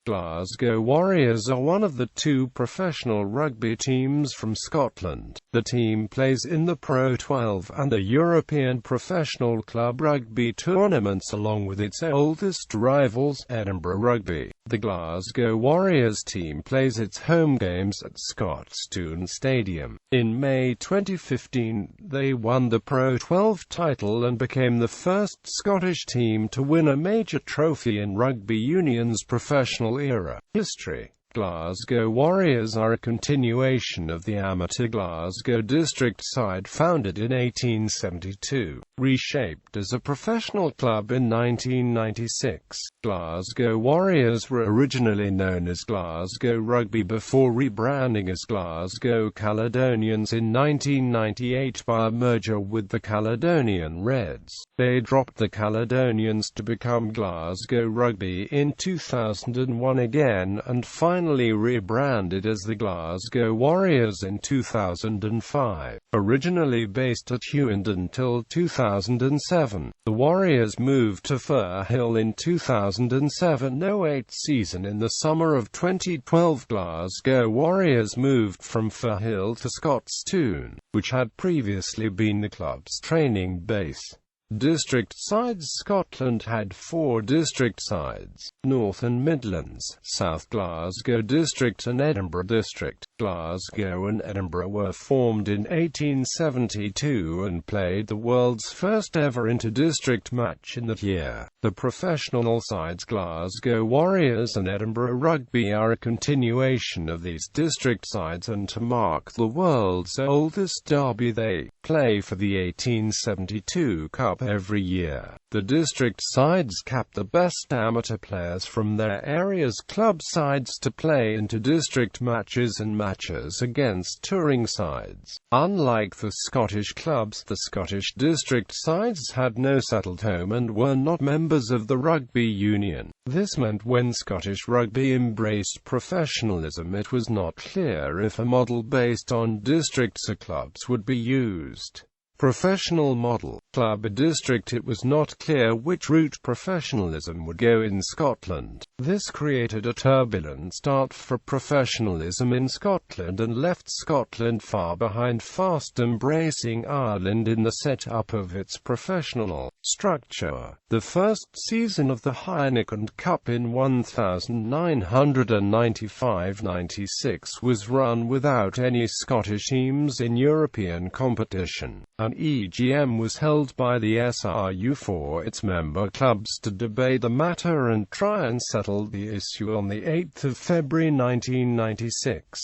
Glasgow Warriors are one of the two professional rugby teams from Scotland. The team plays in the Pro 12 and the European Professional Club Rugby tournaments along with its oldest rivals, Edinburgh Rugby. The Glasgow Warriors team plays its home games at Scotstoun Stadium. In May 2015, they won the Pro 12 title and became the first Scottish team to win a major trophy in rugby union's professional era history. Glasgow Warriors are a continuation of the amateur Glasgow district side founded in 1872, reshaped as a professional club in 1996. Glasgow Warriors were originally known as Glasgow Rugby before rebranding as Glasgow Caledonians in 1998 by a merger with the Caledonian Reds. They dropped the Caledonians to become Glasgow Rugby in 2001 again, and finally rebranded as the Glasgow Warriors in 2005. Originally based at Hughenden until 2007, the Warriors moved to Firhill in 2007-08 season. In the summer of 2012, Glasgow Warriors moved from Firhill to Scotstoun, which had previously been the club's training base. District sides. Scotland had 4 district sides: North and Midlands, South Glasgow District and Edinburgh District. Glasgow and Edinburgh were formed in 1872 and played the world's first ever inter-district match in that year. The professional sides Glasgow Warriors and Edinburgh Rugby are a continuation of these district sides, and to mark the world's oldest derby they play for the 1872 Cup every year. The district sides cap the best amateur players from their area's club sides to play inter-district matches and matches against touring sides. Unlike the Scottish clubs, the Scottish district sides had no settled home and were not members of the rugby union. This meant when Scottish rugby embraced professionalism, it was not clear if a model based on districts or clubs would be used. Professional model, club or district. It was not clear which route professionalism would go in Scotland. This created a turbulent start for professionalism in Scotland and left Scotland far behind, fast embracing Ireland in the set-up of its professional structure. The first season of the Heineken Cup in 1995-96 was run without any Scottish teams in European competition. An EGM was held by the SRU for its member clubs to debate the matter and try and settle the issue on 8 February 1996.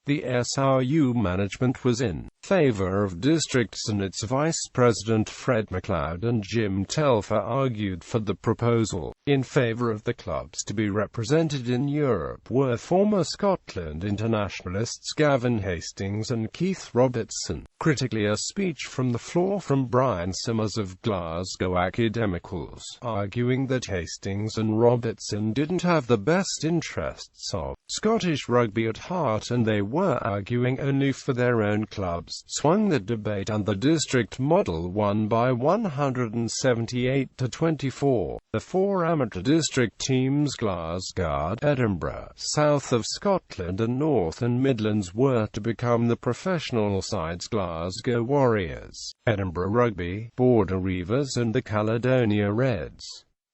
The SRU management was in favour of districts, and its vice president Fred MacLeod and Jim Telfer argued for the proposal. In favour of the clubs to be represented in Europe were former Scotland internationalists Gavin Hastings and Keith Robertson. Critically, a speech from the floor from Brian Simmers of Glasgow Academicals, arguing that Hastings and Robertson didn't have the best interests of Scottish rugby at heart, and they were arguing only for their own clubs, swung the debate, and the district model won by 178 to 24. The 4 amateur district teams, Glasgow, Edinburgh, South of Scotland and North and Midlands, were to become the professional sides: Glasgow Warriors, Edinburgh Rugby, Border Reivers and the Caledonia Reds.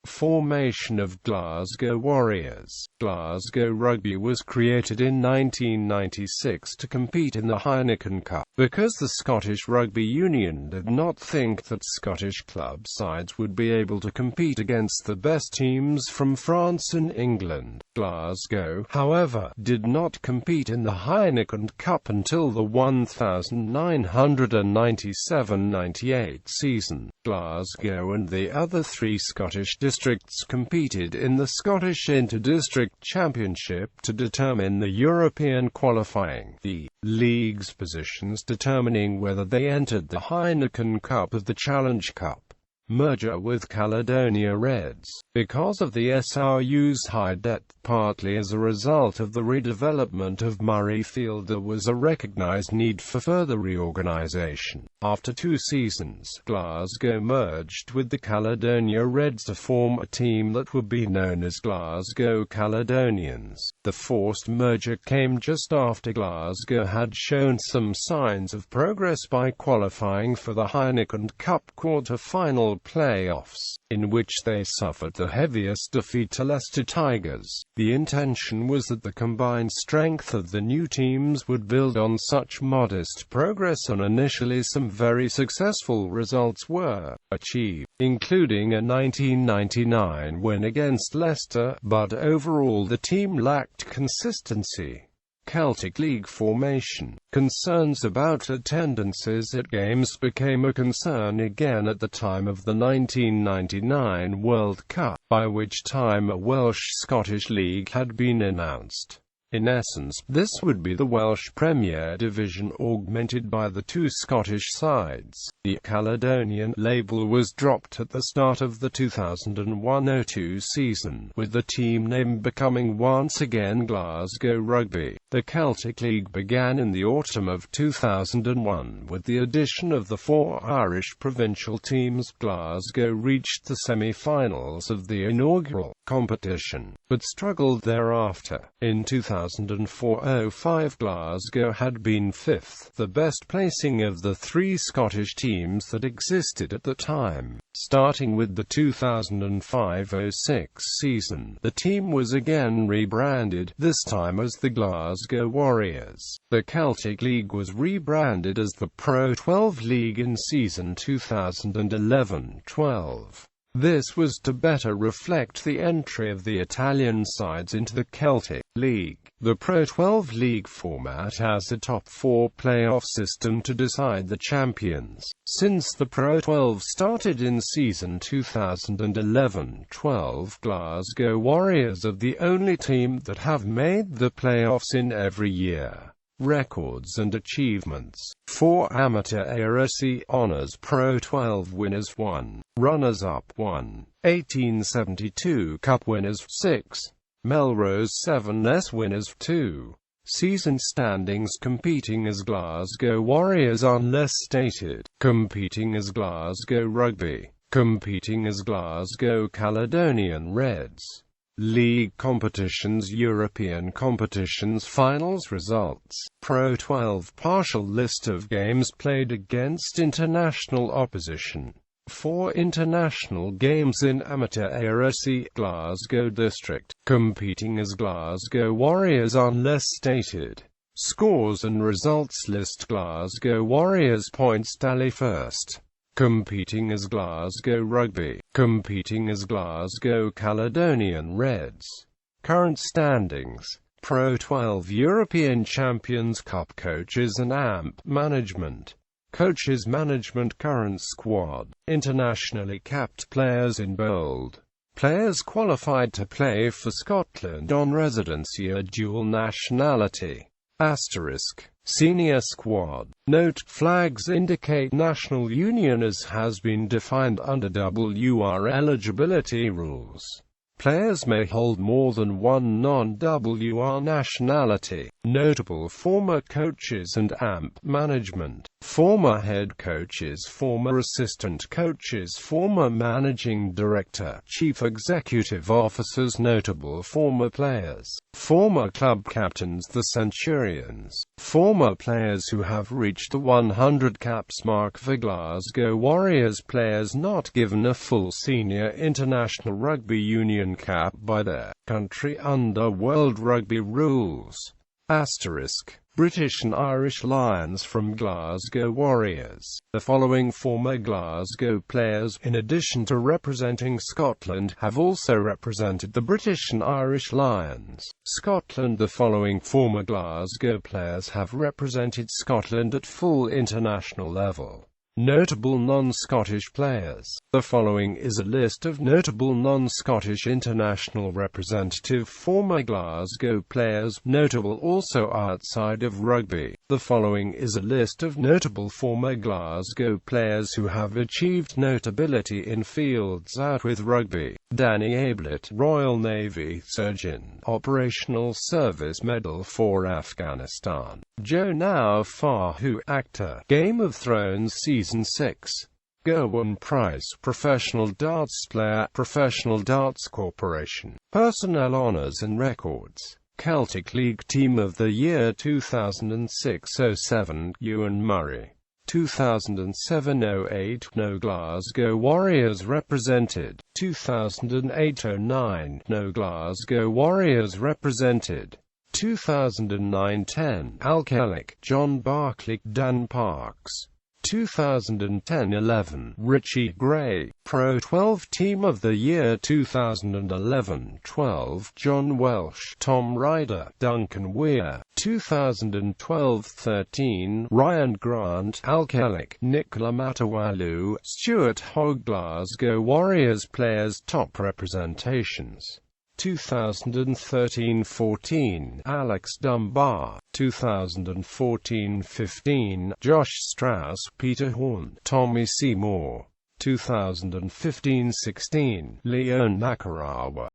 Formation of Glasgow Warriors. Glasgow Rugby was created in 1996 to compete in the Heineken Cup, because the Scottish Rugby Union did not think that Scottish club sides would be able to compete against the best teams from France and England. Glasgow, however, did not compete in the Heineken Cup until the 1997-98 season. Glasgow and the other 3 Scottish districts competed in the Scottish Inter-District Championship to determine the European qualifying, the league's positions determining whether they entered the Heineken Cup or the Challenge Cup. merger with Caledonia Reds. Because of the SRU's high debt, partly as a result of the redevelopment of Murrayfield, there was a recognised need for further reorganisation. After 2 seasons, Glasgow merged with the Caledonia Reds to form a team that would be known as Glasgow Caledonians. The forced merger came just after Glasgow had shown some signs of progress by qualifying for the Heineken Cup quarter-final playoffs, in which they suffered the heaviest defeat to Leicester Tigers. The intention was that the combined strength of the new teams would build on such modest progress, and initially some very successful results were achieved, including a 1999 win against Leicester, but overall the team lacked consistency. Celtic League formation. Concerns about attendances at games became a concern again at the time of the 1999 World Cup, by which time a Welsh-Scottish League had been announced. In essence, this would be the Welsh Premier Division augmented by the 2 Scottish sides. The Caledonian label was dropped at the start of the 2001-02 season, with the team name becoming once again Glasgow Rugby. The Celtic League began in the autumn of 2001 with the addition of the 4 Irish provincial teams. Glasgow reached the semi-finals of the inaugural competition, but struggled thereafter. In 2004-05, Glasgow had been 5th, the best placing of the 3 Scottish teams that existed at the time. Starting with the 2005-06 season, the team was again rebranded, this time as the Glasgow Warriors. The Celtic League was rebranded as the Pro 12 League in season 2011-12. This was to better reflect the entry of the Italian sides into the Celtic League. The Pro 12 League format has a top 4 playoff system to decide the champions. Since the Pro 12 started in season 2011-12, Glasgow Warriors are the only team that have made the playoffs in every year. Records and achievements. 4 amateur ARC honours: Pro 12 winners 1, runners-up 1, 1872 Cup winners 6, Melrose 7s winners 2. Season standings. Competing as Glasgow Warriors unless stated. Competing as Glasgow Rugby. Competing as Glasgow Caledonian Reds. League competitions. European competitions. Finals results. Pro 12 partial list of games played against international opposition. 4 international games in amateur ARC. Glasgow District. Competing as Glasgow Warriors unless stated. Scores and results list. Glasgow Warriors points tally first. Competing as Glasgow Rugby. Competing as Glasgow Caledonian Reds. Current standings. Pro 12 European Champions Cup. Coaches and AMP Management. Coaches Management. Current squad. Internationally capped players in bold. Players qualified to play for Scotland on residency or dual nationality. Asterisk. Senior squad. Note: flags indicate national union as has been defined under WR eligibility rules. Players may hold more than one non-WR nationality. Notable former coaches and AMP management. Former head coaches, former assistant coaches, former managing director, chief executive officers. Notable former players. Former club captains, the Centurions. Former players who have reached the 100 caps mark for Glasgow Warriors. Players not given a full senior international rugby union cap by their country under World Rugby rules. Asterisk. British and Irish Lions from Glasgow Warriors. The following former Glasgow players, in addition to representing Scotland, have also represented the British and Irish Lions. Scotland. The following former Glasgow players have represented Scotland at full international level. Notable non-Scottish players. The following is a list of notable non-Scottish international representative former Glasgow players, notable also outside of rugby. The following is a list of notable former Glasgow players who have achieved notability in fields out with rugby. Danny Ablett, Royal Navy surgeon, Operational Service Medal for Afghanistan. Joe Fahu, actor, Game of Thrones Season 6. Gerwyn Price, professional darts player, Professional Darts Corporation. Personnel honors and records. Celtic League Team of the Year 2006-07, Ewan Murray. 2007-08, No Glasgow Warriors represented. 2008-09, No Glasgow Warriors represented. 2009-10, Alkelic, John Barclay, Dan Parks. 2010-11, Richie Gray, Pro 12 Team of the Year 2011-12, John Welsh, Tom Ryder, Duncan Weir. 2012-13, Ryan Grant, Alkelic, Nicola Matawalu, Stuart Hogg. Glasgow Warriors players top representations. 2013-14, Alex Dunbar. 2014-15, Josh Strauss, Peter Horn, Tommy Seymour. 2015-16, Leon Nakarawa.